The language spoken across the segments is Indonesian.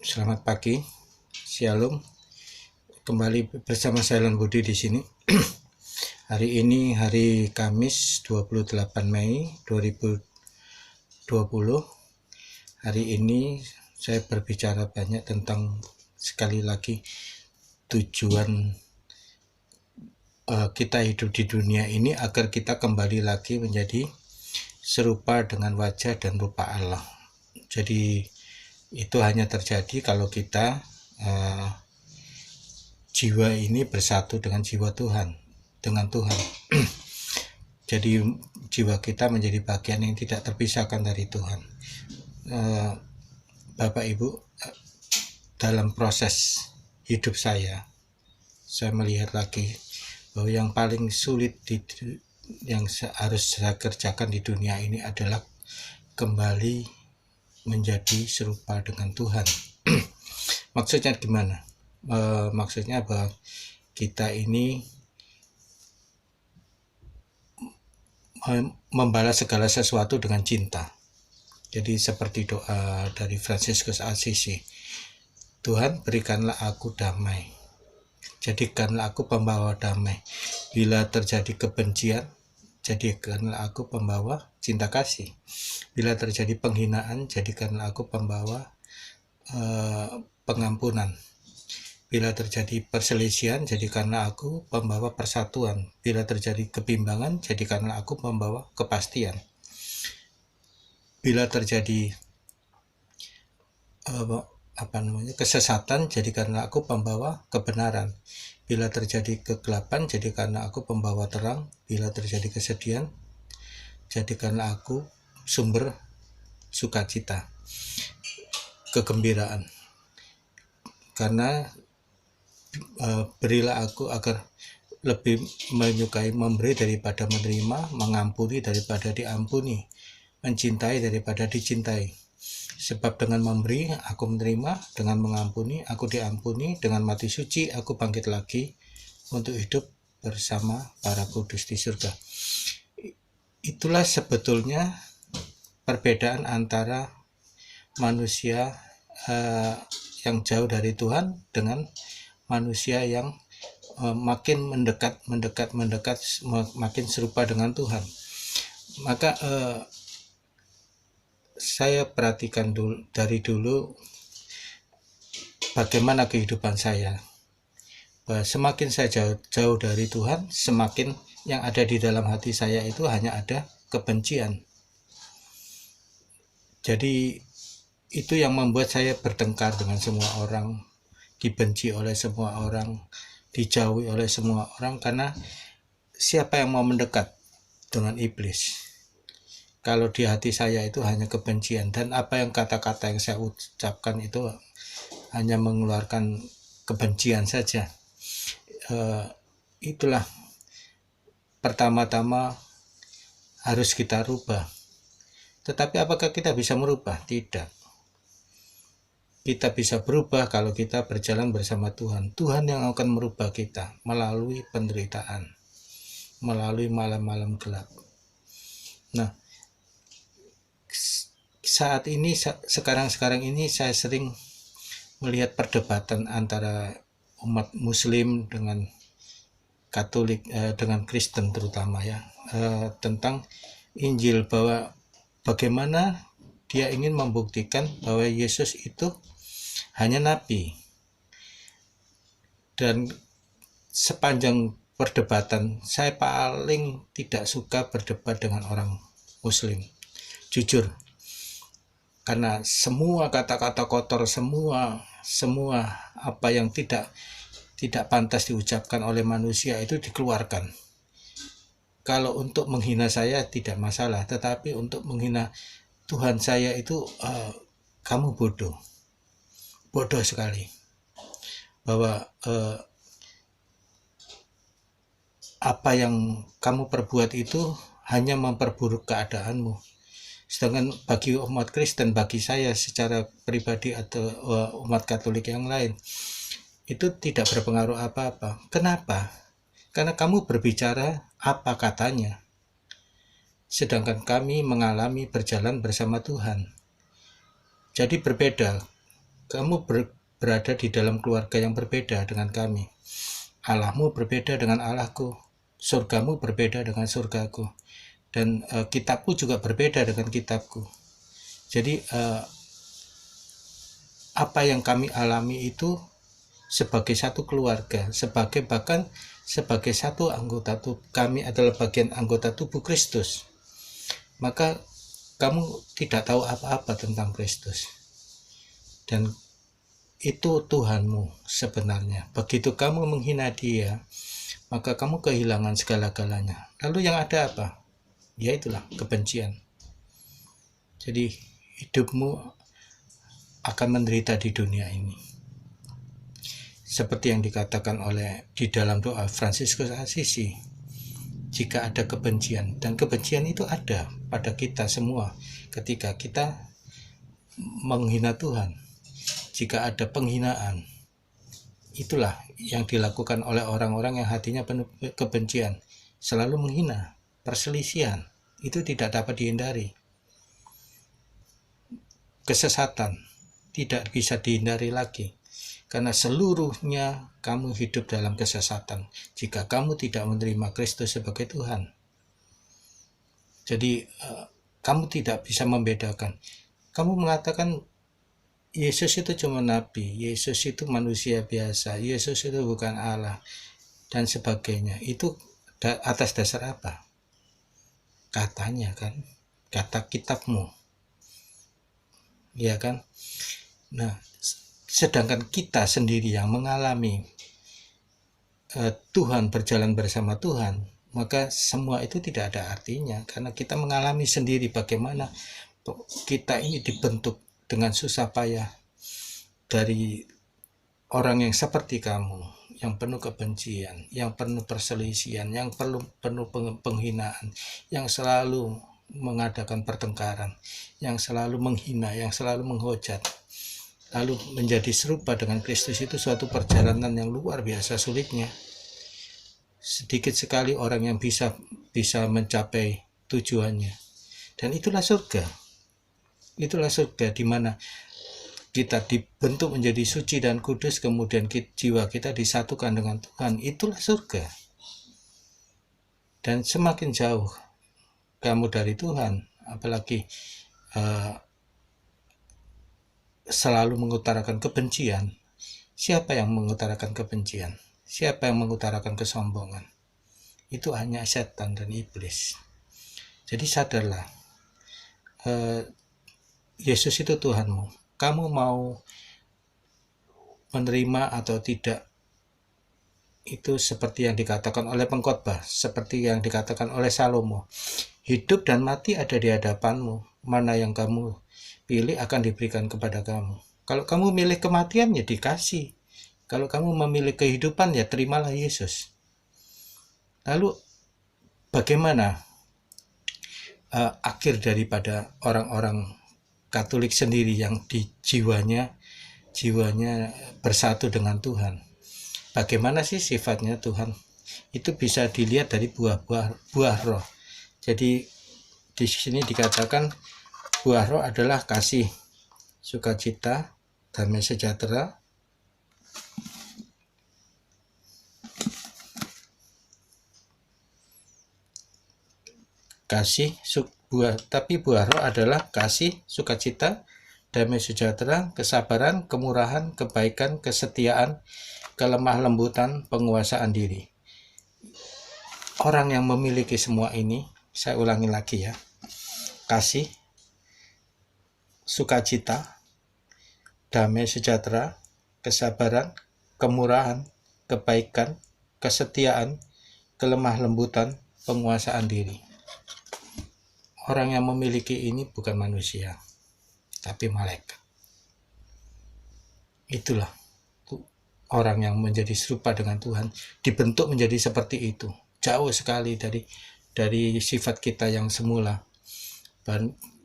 Selamat pagi, Shalom. Kembali bersama saya Budi di sini. Hari ini hari Kamis 28 Mei 2020. Hari ini saya berbicara banyak tentang sekali lagi tujuan kita hidup di dunia ini agar kita kembali lagi menjadi serupa dengan wajah dan rupa Allah. Jadi itu hanya terjadi kalau kita jiwa ini bersatu dengan jiwa Tuhan, dengan Tuhan. Jadi jiwa kita menjadi bagian yang tidak terpisahkan dari Tuhan. Bapak Ibu, dalam proses hidup saya melihat lagi bahwa yang paling sulit yang harus saya kerjakan di dunia ini adalah kembali menjadi serupa dengan Tuhan. Maksudnya gimana? Maksudnya bahwa kita ini membalas segala sesuatu dengan cinta. Jadi seperti doa dari Fransiskus Assisi, Tuhan berikanlah aku damai, jadikanlah aku pembawa damai. Bila terjadi kebencian, jadikanlah aku pembawa cinta kasih. Bila terjadi penghinaan, jadikanlah aku pembawa pengampunan. Bila terjadi perselisihan, jadikanlah aku pembawa persatuan. Bila terjadi kebimbangan, jadikanlah aku pembawa kepastian. Bila terjadi kesesatan, jadikanlah aku pembawa kebenaran. Bila terjadi kegelapan, jadikanlah aku pembawa terang. Bila terjadi kesedihan, jadikanlah aku sumber sukacita, kegembiraan. Karena berilah aku agar lebih menyukai memberi daripada menerima, mengampuni daripada diampuni, mencintai daripada dicintai. Sebab dengan memberi aku menerima, dengan mengampuni aku diampuni, dengan mati suci aku bangkit lagi untuk hidup bersama para kudus di surga. Itulah sebetulnya perbedaan antara manusia yang jauh dari Tuhan dengan manusia yang makin mendekat, makin serupa dengan Tuhan. Maka saya perhatikan dari dulu bagaimana kehidupan saya. Semakin saya jauh dari Tuhan, semakin yang ada di dalam hati saya itu hanya ada kebencian. Jadi itu yang membuat saya bertengkar dengan semua orang, dibenci oleh semua orang, dijauhi oleh semua orang, karena siapa yang mau mendekat dengan iblis kalau di hati saya itu hanya kebencian, dan apa yang kata-kata yang saya ucapkan itu hanya mengeluarkan kebencian saja. Itulah pertama-tama harus kita rubah. Tetapi apakah kita bisa merubah? Tidak. Kita bisa berubah kalau kita berjalan bersama Tuhan. Tuhan yang akan merubah kita melalui penderitaan, melalui malam-malam gelap. Nah, saat ini, sekarang ini saya sering melihat perdebatan antara umat Muslim dengan Katolik, dengan Kristen terutama ya, tentang Injil, bahwa bagaimana dia ingin membuktikan bahwa Yesus itu hanya nabi. Dan sepanjang perdebatan, saya paling tidak suka berdebat dengan orang Muslim, jujur, karena semua kata-kata kotor, semua apa yang tidak pantas diucapkan oleh manusia itu dikeluarkan. Kalau untuk menghina saya tidak masalah, tetapi untuk menghina Tuhan saya itu kamu bodoh sekali. Bahwa apa yang kamu perbuat itu hanya memperburuk keadaanmu. Sedangkan bagi umat Kristen, bagi saya secara pribadi atau umat Katolik yang lain, itu tidak berpengaruh apa-apa. Kenapa? Karena kamu berbicara apa katanya, sedangkan kami mengalami berjalan bersama Tuhan. Jadi berbeda. kamu berada di dalam keluarga yang berbeda dengan kami. Allahmu berbeda dengan Allahku, surgamu berbeda dengan surgaku, dan kitabku juga berbeda dengan kitabku. Jadi apa yang kami alami itu sebagai satu keluarga, bahkan sebagai satu anggota tubuh. Kami adalah bagian anggota tubuh Kristus. Maka kamu tidak tahu apa-apa tentang Kristus. Dan itu Tuhanmu sebenarnya. Begitu kamu menghina Dia, maka kamu kehilangan segala-galanya. Lalu yang ada apa? Ya itulah kebencian. Jadi hidupmu akan menderita di dunia ini. Seperti yang dikatakan oleh di dalam doa Fransiskus Assisi, jika ada kebencian, dan kebencian itu ada pada kita semua ketika kita menghina Tuhan. Jika ada penghinaan, itulah yang dilakukan oleh orang-orang yang hatinya penuh kebencian, selalu menghina. Perselisihan itu tidak dapat dihindari. Kesesatan tidak bisa dihindari lagi, karena seluruhnya kamu hidup dalam kesesatan jika kamu tidak menerima Kristus sebagai Tuhan. Jadi kamu tidak bisa membedakan. Kamu mengatakan Yesus itu cuma nabi, Yesus itu manusia biasa, Yesus itu bukan Allah, dan sebagainya. Itu atas dasar apa? Katanya kan, kata kitabmu, ya kan? Nah, sedangkan kita sendiri yang mengalami Tuhan, berjalan bersama Tuhan, maka semua itu tidak ada artinya, karena kita mengalami sendiri bagaimana kita ini dibentuk dengan susah payah dari orang yang seperti kamu, yang penuh kebencian, yang penuh perselisihan, yang penuh penghinaan, yang selalu mengadakan pertengkaran, yang selalu menghina, yang selalu menghujat. Lalu menjadi serupa dengan Kristus itu suatu perjalanan yang luar biasa sulitnya. Sedikit sekali orang yang bisa mencapai tujuannya. Dan itulah surga. Itulah surga di mana kita dibentuk menjadi suci dan kudus, kemudian jiwa kita disatukan dengan Tuhan. Itulah surga. Dan semakin jauh kamu dari Tuhan, apalagi selalu mengutarakan kebencian. Siapa yang mengutarakan kebencian? Siapa yang mengutarakan kesombongan? Itu hanya setan dan iblis. Jadi sadarlah, Yesus itu Tuhanmu. Kamu mau menerima atau tidak, itu seperti yang dikatakan oleh pengkhotbah, seperti yang dikatakan oleh Salomo. Hidup dan mati ada di hadapanmu. Mana yang kamu pilih akan diberikan kepada kamu. Kalau kamu milih kematian, ya dikasih. Kalau kamu memilih kehidupan, ya terimalah Yesus. Lalu bagaimana akhir daripada orang-orang Katolik sendiri yang di jiwanya bersatu dengan Tuhan? Bagaimana sih sifatnya Tuhan? Itu bisa dilihat dari buah roh. Jadi di sini dikatakan buah roh adalah kasih, sukacita, damai sejahtera, tapi buah roh adalah kasih, sukacita, damai sejahtera, kesabaran, kemurahan, kebaikan, kesetiaan, kelemah lembutan, penguasaan diri. Orang yang memiliki semua ini, saya ulangi lagi ya, kasih, sukacita, damai sejahtera, kesabaran, kemurahan, kebaikan, kesetiaan, kelemah lembutan, penguasaan diri. Orang yang memiliki ini bukan manusia, tapi malaikat. Itulah orang yang menjadi serupa dengan Tuhan, dibentuk menjadi seperti itu. Jauh sekali dari sifat kita yang semula,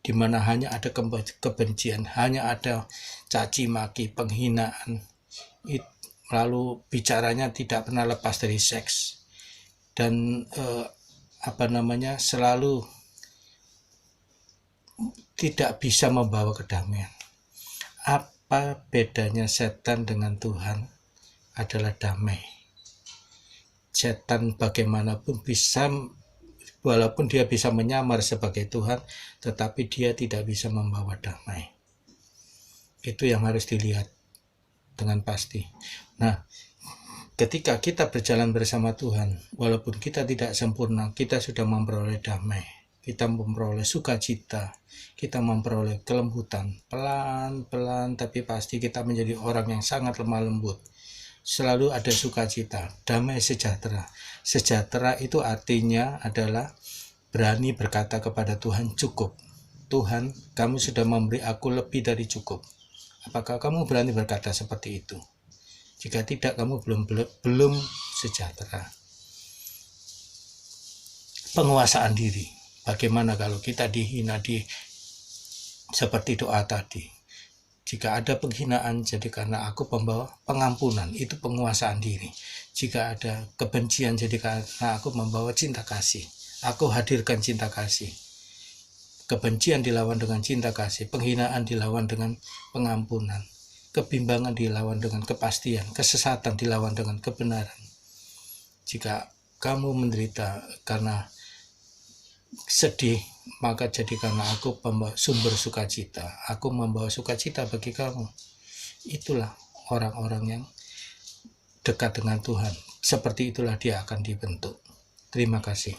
di mana hanya ada kebencian, hanya ada caci maki, penghinaan, lalu bicaranya tidak pernah lepas dari seks, dan selalu tidak bisa membawa kedamaian. Apa bedanya setan dengan Tuhan? Adalah damai. Setan bagaimanapun bisa, walaupun dia bisa menyamar sebagai Tuhan, tetapi dia tidak bisa membawa damai. Itu yang harus dilihat dengan pasti. Nah, ketika kita berjalan bersama Tuhan, walaupun kita tidak sempurna, kita sudah memperoleh damai, kita memperoleh sukacita, kita memperoleh kelembutan. Pelan-pelan tapi pasti kita menjadi orang yang sangat lemah lembut. Selalu ada sukacita, damai, sejahtera. Sejahtera itu artinya adalah berani berkata kepada Tuhan, cukup. Tuhan, kamu sudah memberi aku lebih dari cukup. Apakah kamu berani berkata seperti itu? Jika tidak, kamu belum sejahtera. Penguasaan diri. Bagaimana kalau kita dihina seperti doa tadi? Jika ada penghinaan, jadi karena aku pembawa pengampunan, itu penguasaan diri. Jika ada kebencian, jadi karena aku membawa cinta kasih. Aku hadirkan cinta kasih. Kebencian dilawan dengan cinta kasih, penghinaan dilawan dengan pengampunan. Kebimbangan dilawan dengan kepastian, kesesatan dilawan dengan kebenaran. Jika kamu menderita karena sedih, maka jadikanlah aku sumber sukacita. Aku membawa sukacita bagi kamu. Itulah orang-orang yang dekat dengan Tuhan. Seperti itulah dia akan dibentuk. Terima kasih.